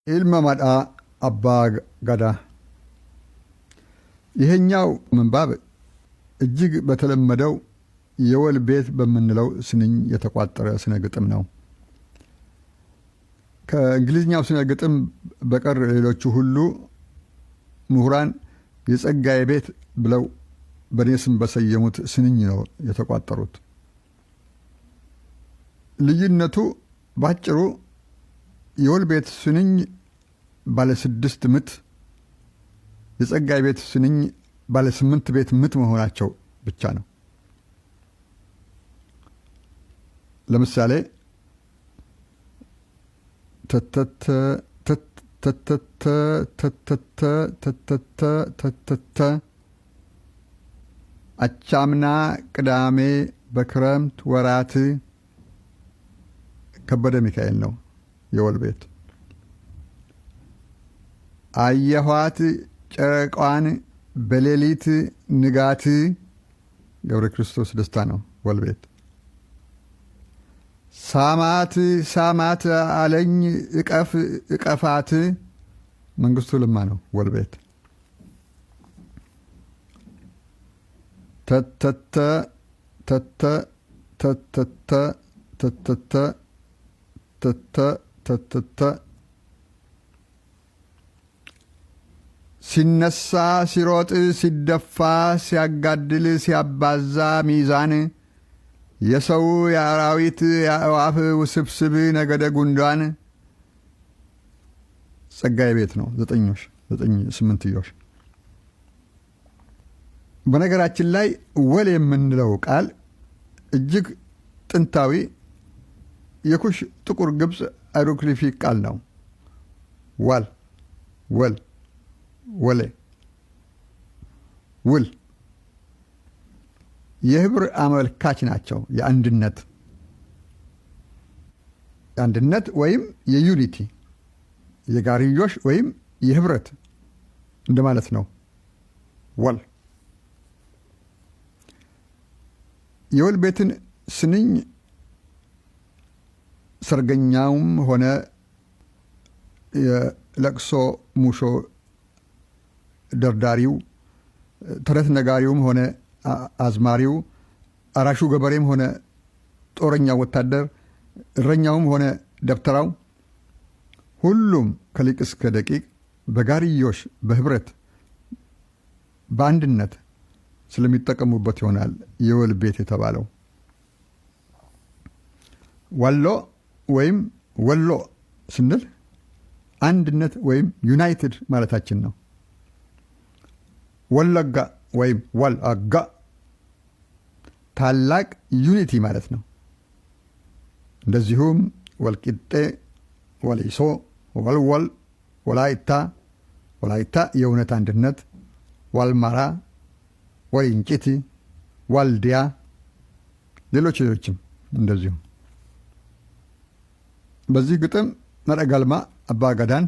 ኢልማ ማዳ አባ ገዳ። ይሄኛው ምንባብ እጅግ በተለመደው የወል ቤት በምንለው ስንኝ የተቋጠረ ስነ ግጥም ነው። ከእንግሊዝኛው ስነ ግጥም በቀር ሌሎቹ ሁሉ ምሁራን የጸጋዬ ቤት ብለው በኔ ስም በሰየሙት ስንኝ ነው የተቋጠሩት። ልዩነቱ ባጭሩ የወል ቤት ስንኝ ባለ 6 ምት፣ የጸጋዬ ቤት ስንኝ ባለ 8 ቤት ምት መሆናቸው ብቻ ነው። ለምሳሌ ተተተ ተተተ ተተተ ተተተ ተተተ አቻምና ቅዳሜ በክረምት ወራት። ከበደ ሚካኤል ነው የወል ቤት። አየኋት ጨረቃዋን በሌሊት ንጋት። ገብረ ክርስቶስ ደስታ ነው ወል ቤት። ሳማት ሳማት አለኝ እቀፍ እቀፋት። መንግስቱ ለማ ነው ወል ቤት። ተተተ ተተ ተተተ ተተተ ተተ ተተተ ሲነሳ ሲሮጥ ሲደፋ ሲያጋድል ሲያባዛ ሚዛን። የሰው የአራዊት የአእዋፍ ውስብስብ ነገደ ጉንዳን። ጸጋዬ ቤት ነው 9 በነገራችን ላይ ወል የምንለው ቃል እጅግ ጥንታዊ የኩሽ ጥቁር ግብፅ አይሮግሊፊክ ቃል ነው። ዋል ወል ወሌ ውል የህብር አመልካች ናቸው። የአንድነት ወይም የዩኒቲ የጋርዮሽ ወይም የህብረት እንደማለት ነው ወል። የወል ቤትን ስንኝ ሰርገኛውም ሆነ የለቅሶ ሙሾ ደርዳሪው፣ ተረት ነጋሪውም ሆነ አዝማሪው፣ አራሹ ገበሬም ሆነ ጦረኛው ወታደር፣ እረኛውም ሆነ ደብተራው፣ ሁሉም ከሊቅ እስከ ደቂቅ በጋርዮሽ በህብረት በአንድነት ስለሚጠቀሙበት ይሆናል የወል ቤት የተባለው። ዋሎ ወይም ወሎ ስንል አንድነት ወይም ዩናይትድ ማለታችን ነው። ወለጋ ወይም ወልአጋ ታላቅ ዩኒቲ ማለት ነው። እንደዚሁም ወልቂጤ፣ ወሊሶ፣ ወልወል፣ ወላይታ የእውነት አንድነት፣ ዋልማራ፣ ወሊንጭቲ፣ ዋልዲያ፣ ሌሎችም እንደዚሁ። በዚህ ግጥም ነረጋልማ አባ ገዳን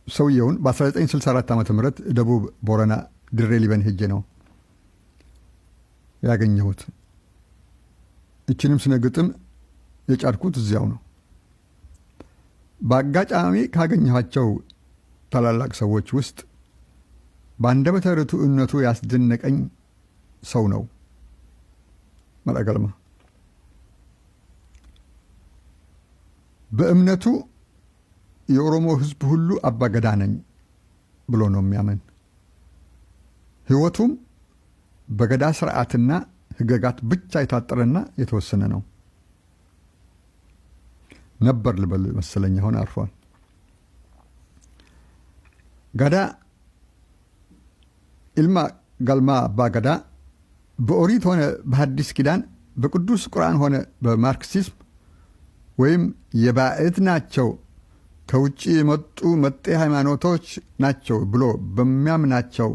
ሰውየውን በ1964 ዓ.ም ደቡብ ቦረና ድሬ ሊበን ሄጄ ነው ያገኘሁት። እችንም ስነ ግጥም የጫድኩት እዚያው ነው። በአጋጣሚ ካገኘኋቸው ታላላቅ ሰዎች ውስጥ በአንደበተ ርቱዕነቱ ያስደነቀኝ ሰው ነው ነረጋልማ። በእምነቱ የኦሮሞ ሕዝብ ሁሉ አባ ገዳ ነኝ ብሎ ነው የሚያምን። ሕይወቱም በገዳ ስርዓትና ሕገጋት ብቻ የታጠረና የተወሰነ ነው ነበር ልበል መሰለኝ። አሁን አርፏል። ገዳ ኢልማ ጋልማ አባ ገዳ በኦሪት ሆነ በሐዲስ ኪዳን በቅዱስ ቁርአን ሆነ በማርክሲዝም ወይም የባዕድ ናቸው ከውጭ የመጡ መጤ ሃይማኖቶች ናቸው ብሎ በሚያምናቸው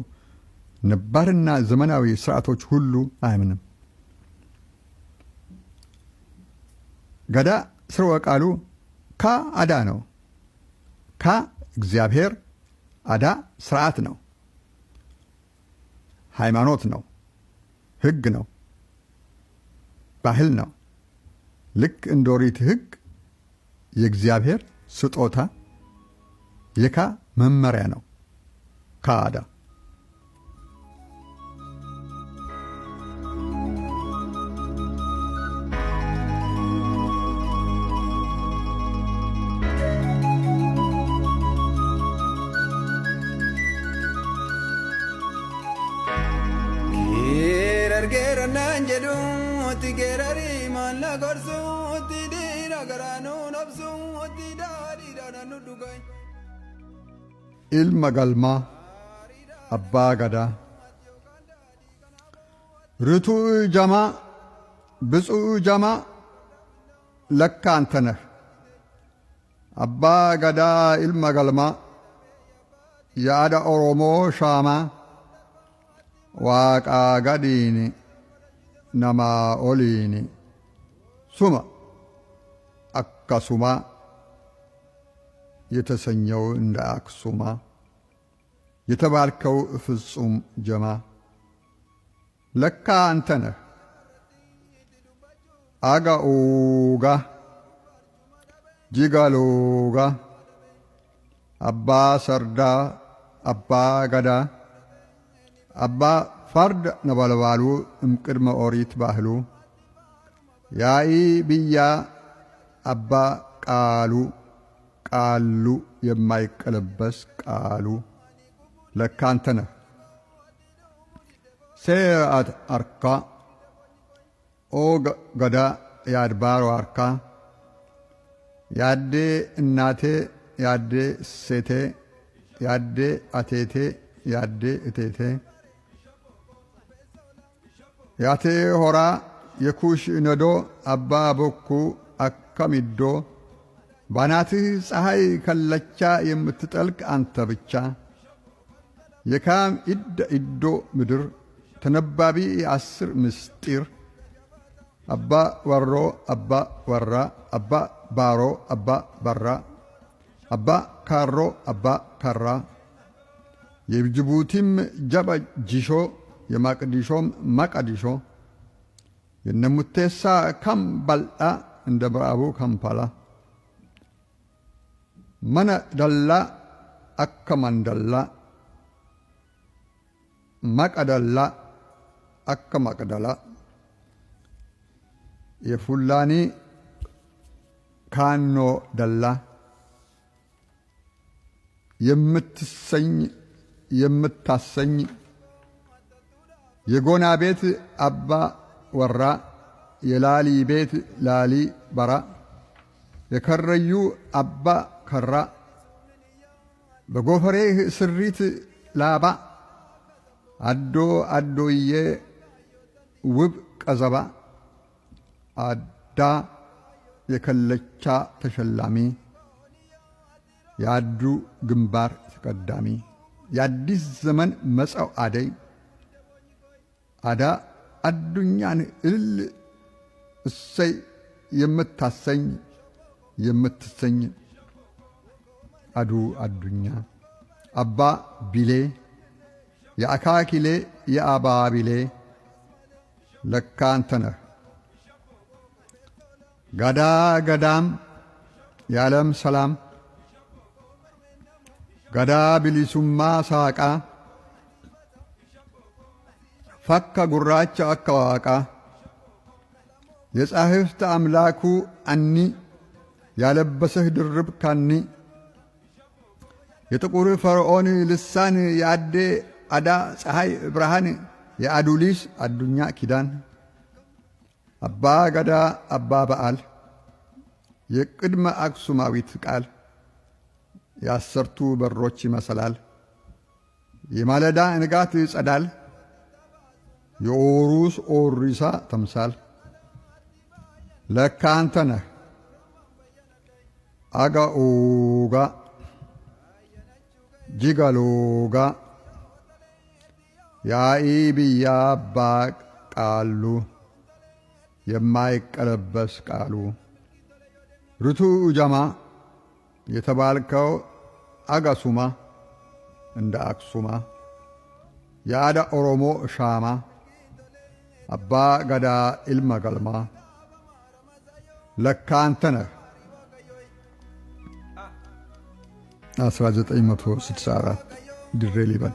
ነባርና ዘመናዊ ስርዓቶች ሁሉ አያምንም። ገዳ ስርወ ቃሉ ካ አዳ ነው። ካ እግዚአብሔር፣ አዳ ስርዓት ነው፣ ሃይማኖት ነው፣ ህግ ነው፣ ባህል ነው። ልክ እንደ ኦሪት ህግ የእግዚአብሔር ስጦታ የካ መመሪያ ነው። ካዳ ilma galmaa abbaa gadaa ርቱዕ ጀማ ብፁዕ ጀማ ለካ አንተ ነህ አባ ገዳ ilma galmaa yaada oromoo shaama waaqaa gadiini namaa oliini suma akkasuma የተሰኘው እንደ አክሱማ የተባልከው ፍጹም ጀማ ለካ አንተ ነህ አጋኡጋ ጂጋሎጋ አባ ሰርዳ አባ ገዳ አባ ፈርድ ነበልባሉ እምቅድመ ኦሪት ባህሉ ያኢ ብያ አባ ቃሉ ቃሉ የማይቀለበስ ቃሉ ለካ አንተ ነህ ሴአት አርካ ኦ ገዳ የአድባሮ አርካ ያዴ እናቴ ያዴ ሴቴ ያዴ አቴቴ ያዴ እቴቴ ያቴ ሆራ የኩሽ ነዶ አባ ቦኩ አከሚዶ ባናትህ ፀሐይ ከለቻ የምትጠልቅ አንተ ብቻ የካም ኢዶ ምድር ተነባቢ 10 ምስጢር አባ ወሮ አባ ወራ አባ ባሮ አባ በራ አባ ካሮ አባ ካራ የጅቡቲም ጀበ ጂሾ የማቅዲሾም ማቃዲሾ የነሙቴሳ ካምባልጣ እንደ ብራቡ ካምፓላ መነ ደላ አከ መንደላ መቀደላ አከ መቅደላ የፉላኒ ካኖ ደላ የምትሰኝ የምታሰኝ የጎና ቤት አባ ወራ የላሊ ቤት ላሊ በራ የከረዩ አባ ከራ በጎፈሬህ ስሪት ላባ አዶ አዶዬ ውብ ቀዘባ አዳ የከለቻ ተሸላሚ የአዱ ግንባር ተቀዳሚ የአዲስ ዘመን መጸው አደይ አዳ አዱኛን እልል እሰይ የምታሰኝ የምትሰኝ አዱ አዱኛ አባ ቢሌ የአካኪሌ የአባ ቢሌ ለካ አንተ ነህ ገዳ ገዳም የዓለም ሰላም ገዳ ቢሊሱማ ሳቃ ፈካ ጉራቻ አከዋቃ የጻሕፍት አምላኩ አኒ ያለበሰህ ድርብ ካኒ የጥቁር ፈርዖን ልሳን የአዴ አዳ ፀሐይ ብርሃን የአዱሊስ አዱኛ ኪዳን አባ ገዳ አባ በዓል የቅድመ አክሱማዊት ቃል የአሰርቱ በሮች ይመሰላል የማለዳ ንጋት ጸዳል የኦሩስ ኦሪሳ ተምሳል ለካ አንተ ነህ አጋኡጋ ጂጋሎጋ ያኢ ብያ አባ ቃሉ የማይቀለበስ ቃሉ ርቱዕ ጀማ የተባልከው አጋሱማ እንደ አክሱማ የአዳ ኦሮሞ ሻማ አባ ገዳ ilma galmaa ለካ አንተ ነህ 1964 ድሬ ሊበን